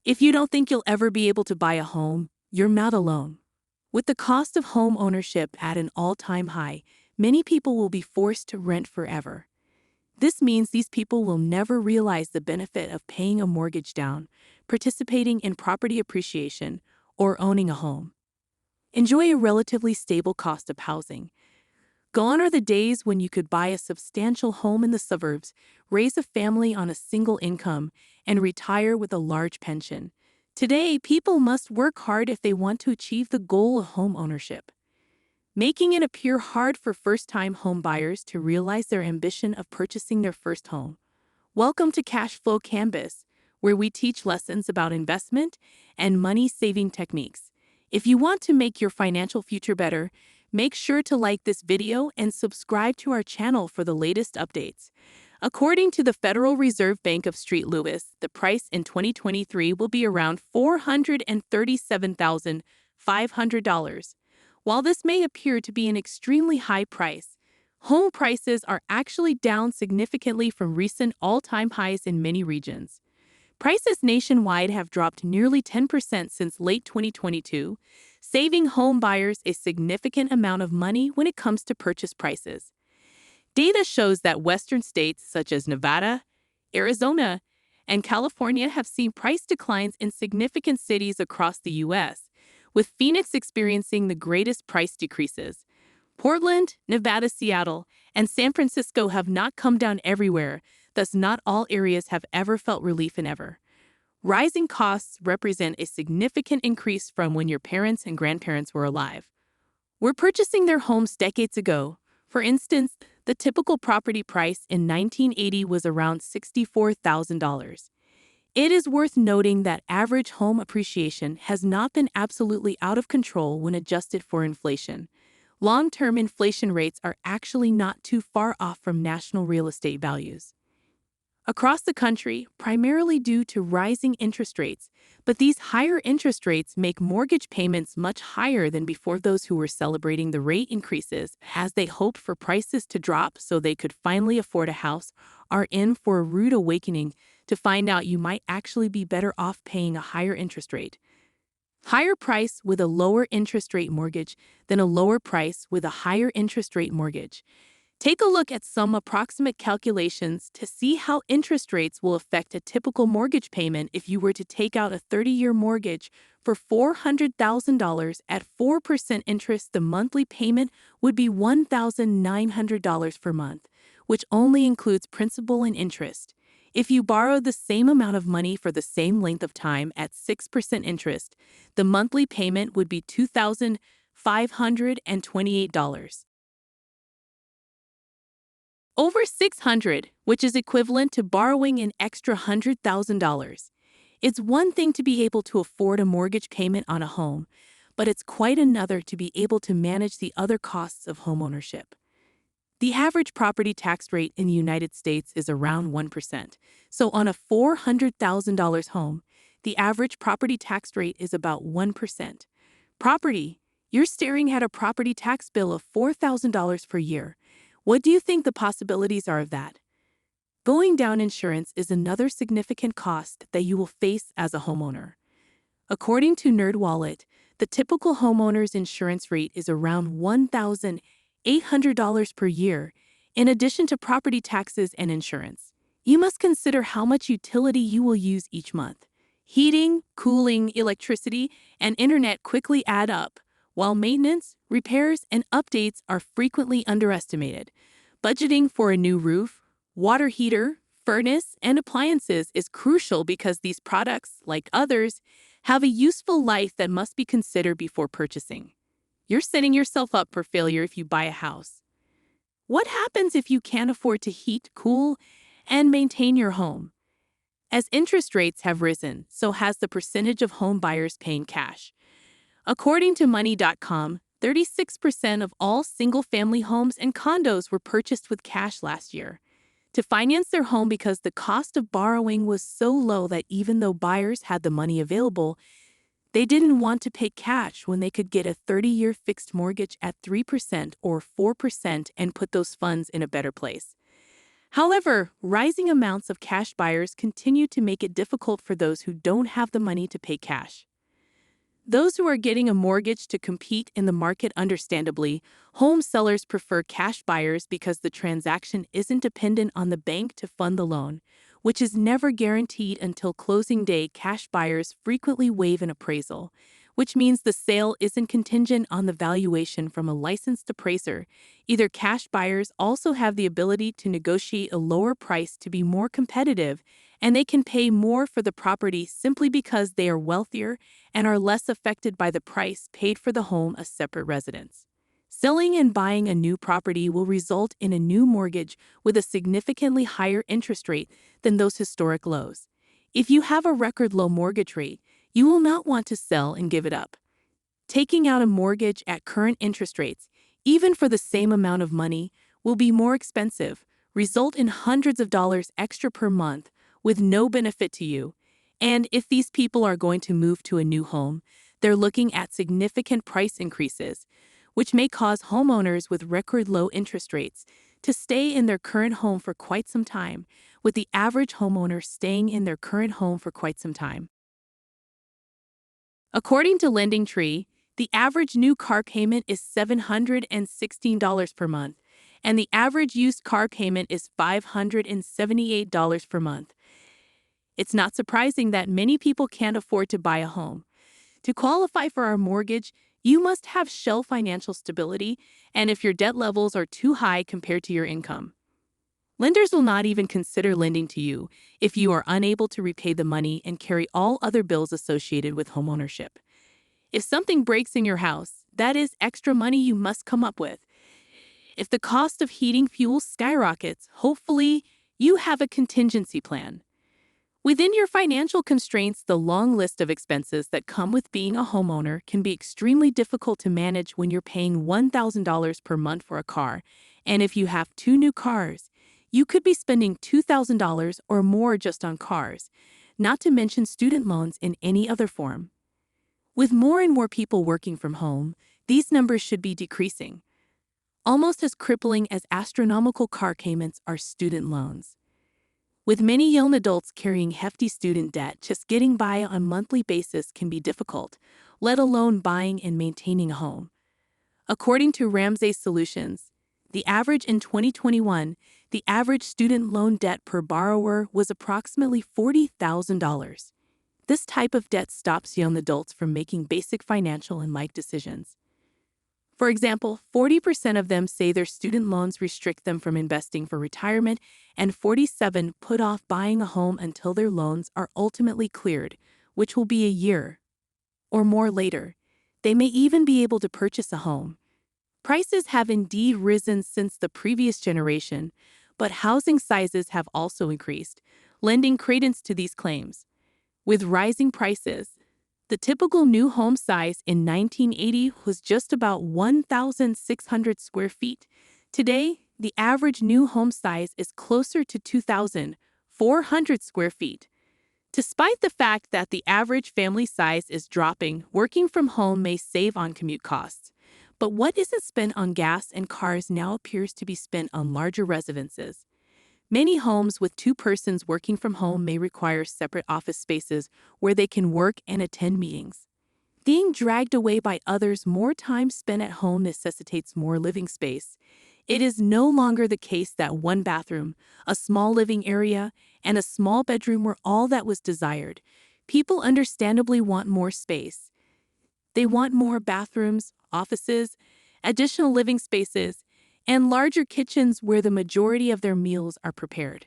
If you don't think you'll ever be able to buy a home, you're not alone. With the cost of home ownership at an all-time high, many people will be forced to rent forever. This means these people will never realize the benefit of paying a mortgage down, participating in property appreciation, or owning a home. Enjoy a relatively stable cost of housing. Gone are the days when you could buy a substantial home in the suburbs, raise a family on a single income, and retire with a large pension. Today, people must work hard if they want to achieve the goal of home ownership, making it appear hard for first-time home buyers to realize their ambition of purchasing their first home. Welcome to Cashflow Canvas, where we teach lessons about investment and money-saving techniques. If you want to make your financial future better, make sure to like this video and subscribe to our channel for the latest updates. According to the Federal Reserve Bank of St. Louis, the price in 2023 will be around $437,500. While this may appear to be an extremely high price, home prices are actually down significantly from recent all-time highs in many regions. Prices nationwide have dropped nearly 10% since late 2022, saving home buyers a significant amount of money when it comes to purchase prices. Data shows that western states such as Nevada, Arizona, and California have seen price declines in significant cities across the U.S., with Phoenix experiencing the greatest price decreases. Portland, Nevada, Seattle, and San Francisco have not come down everywhere, thus not all areas have ever felt relief in ever. Rising costs represent a significant increase from when your parents and grandparents were alive. Were purchasing their homes decades ago. For instance, the typical property price in 1980 was around $64,000. It is worth noting that average home appreciation has not been absolutely out of control when adjusted for inflation. Long-term inflation rates are actually not too far off from national real estate values across the country, primarily due to rising interest rates, but these higher interest rates make mortgage payments much higher than before. Those who were celebrating the rate increases as they hoped for prices to drop so they could finally afford a house are in for a rude awakening to find out you might actually be better off paying a higher interest rate. Higher price with a lower interest rate mortgage than a lower price with a higher interest rate mortgage. Take a look at some approximate calculations to see how interest rates will affect a typical mortgage payment. If you were to take out a 30-year mortgage for $400,000 at 4% interest, the monthly payment would be $1,900 per month, which only includes principal and interest. If you borrowed the same amount of money for the same length of time at 6% interest, the monthly payment would be $2,528. Over $600, which is equivalent to borrowing an extra $100,000. It's one thing to be able to afford a mortgage payment on a home, but it's quite another to be able to manage the other costs of homeownership. The average property tax rate in the United States is around 1%. So on a $400,000 home, the average property tax rate is about 1%. You're staring at a property tax bill of $4,000 per year. What do you think the possibilities are of that? Going down insurance is another significant cost that you will face as a homeowner. According to NerdWallet, the typical homeowner's insurance rate is around $1,800 per year, in addition to property taxes and insurance. You must consider how much utility you will use each month. Heating, cooling, electricity, and internet quickly add up, while maintenance, repairs, and updates are frequently underestimated. Budgeting for a new roof, water heater, furnace, and appliances is crucial because these products, like others, have a useful life that must be considered before purchasing. You're setting yourself up for failure if you buy a house. What happens if you can't afford to heat, cool, and maintain your home? As interest rates have risen, so has the percentage of home buyers paying cash. According to Money.com, 36% of all single-family homes and condos were purchased with cash last year to finance their home because the cost of borrowing was so low that even though buyers had the money available, they didn't want to pay cash when they could get a 30-year fixed mortgage at 3% or 4% and put those funds in a better place. However, rising amounts of cash buyers continue to make it difficult for those who don't have the money to pay cash. Those who are getting a mortgage to compete in the market. Understandably, home sellers prefer cash buyers because the transaction isn't dependent on the bank to fund the loan, which is never guaranteed until closing day. Cash buyers frequently waive an appraisal, which means the sale isn't contingent on the valuation from a licensed appraiser. Either cash buyers also have the ability to negotiate a lower price to be more competitive, and they can pay more for the property simply because they are wealthier and are less affected by the price paid for the home. A separate residence. Selling and buying a new property will result in a new mortgage with a significantly higher interest rate than those historic lows. If you have a record low mortgage rate, you will not want to sell and give it up. Taking out a mortgage at current interest rates, even for the same amount of money, will be more expensive, result in hundreds of dollars extra per month with no benefit to you. And if these people are going to move to a new home, they're looking at significant price increases, which may cause homeowners with record low interest rates to stay in their current home for quite some time, with the average homeowner staying in their current home for quite some time. According to LendingTree, the average new car payment is $716 per month, and the average used car payment is $578 per month. It's not surprising that many people can't afford to buy a home. To qualify for our mortgage, you must have financial stability, and if your debt levels are too high compared to your income. Lenders will not even consider lending to you if you are unable to repay the money and carry all other bills associated with homeownership. If something breaks in your house, that is extra money you must come up with. If the cost of heating fuel skyrockets, hopefully you have a contingency plan. Within your financial constraints, the long list of expenses that come with being a homeowner can be extremely difficult to manage when you're paying $1,000 per month for a car, and if you have 2 new cars, you could be spending $2,000 or more just on cars, not to mention student loans in any other form. With more and more people working from home, these numbers should be decreasing. Almost as crippling as astronomical car payments are student loans. With many young adults carrying hefty student debt, just getting by on a monthly basis can be difficult, let alone buying and maintaining a home. According to Ramsey Solutions, the average in 2021, the average student loan debt per borrower was approximately $40,000. This type of debt stops young adults from making basic financial and life decisions. For example, 40% of them say their student loans restrict them from investing for retirement, and 47% put off buying a home until their loans are ultimately cleared, which will be a year or more later. They may even be able to purchase a home. Prices have indeed risen since the previous generation, but housing sizes have also increased, lending credence to these claims. With rising prices, the typical new home size in 1980 was just about 1,600 square feet. Today, the average new home size is closer to 2,400 square feet. Despite the fact that the average family size is dropping, working from home may save on commute costs. But what isn't spent on gas and cars now appears to be spent on larger residences. Many homes with 2 persons working from home may require separate office spaces where they can work and attend meetings. Being dragged away by others, more time spent at home necessitates more living space. It is no longer the case that one bathroom, a small living area, and a small bedroom were all that was desired. People understandably want more space. They want more bathrooms, offices, additional living spaces, and larger kitchens where the majority of their meals are prepared.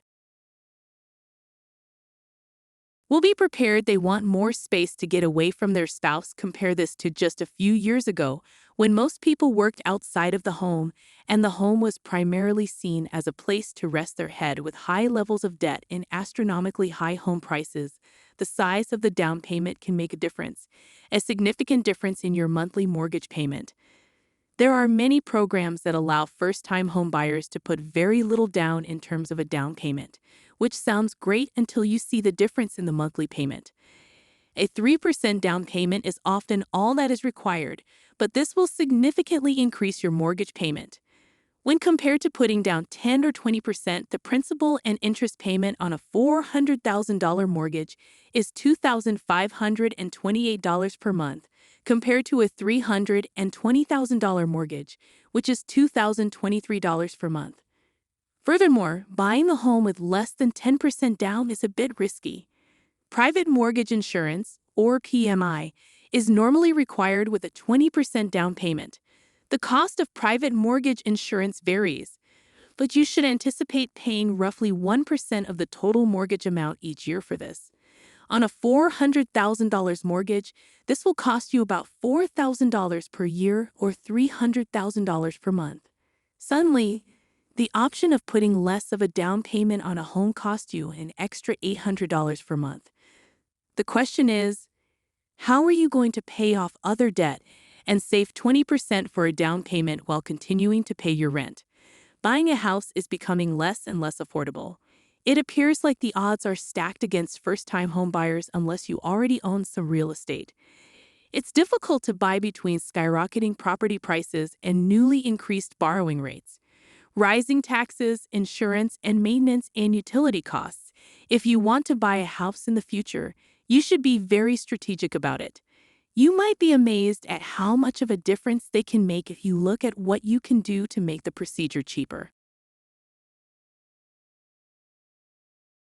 Will be prepared. They want more space to get away from their spouse. Compare this to just a few years ago, when most people worked outside of the home, and the home was primarily seen as a place to rest their head. With high levels of debt and astronomically high home prices, the size of the down payment can make a difference, a significant difference in your monthly mortgage payment. There are many programs that allow first-time home buyers to put very little down in terms of a down payment, which sounds great until you see the difference in the monthly payment. A 3% down payment is often all that is required, but this will significantly increase your mortgage payment. When compared to putting down 10 or 20%, the principal and interest payment on a $400,000 mortgage is $2,528 per month, compared to a $320,000 mortgage, which is $2,023 per month. Furthermore, buying a home with less than 10% down is a bit risky. Private mortgage insurance, or PMI, is normally required with a 20% down payment. The cost of private mortgage insurance varies, but you should anticipate paying roughly 1% of the total mortgage amount each year for this. On a $400,000 mortgage, this will cost you about $4,000 per year or $300,000 per month. Suddenly, the option of putting less of a down payment on a home costs you an extra $800 per month. The question is, how are you going to pay off other debt and save 20% for a down payment while continuing to pay your rent? Buying a house is becoming less and less affordable. It appears like the odds are stacked against first-time homebuyers unless you already own some real estate. It's difficult to buy between skyrocketing property prices and newly increased borrowing rates, rising taxes, insurance, and maintenance and utility costs. If you want to buy a house in the future, you should be very strategic about it. You might be amazed at how much of a difference they can make if you look at what you can do to make the procedure cheaper.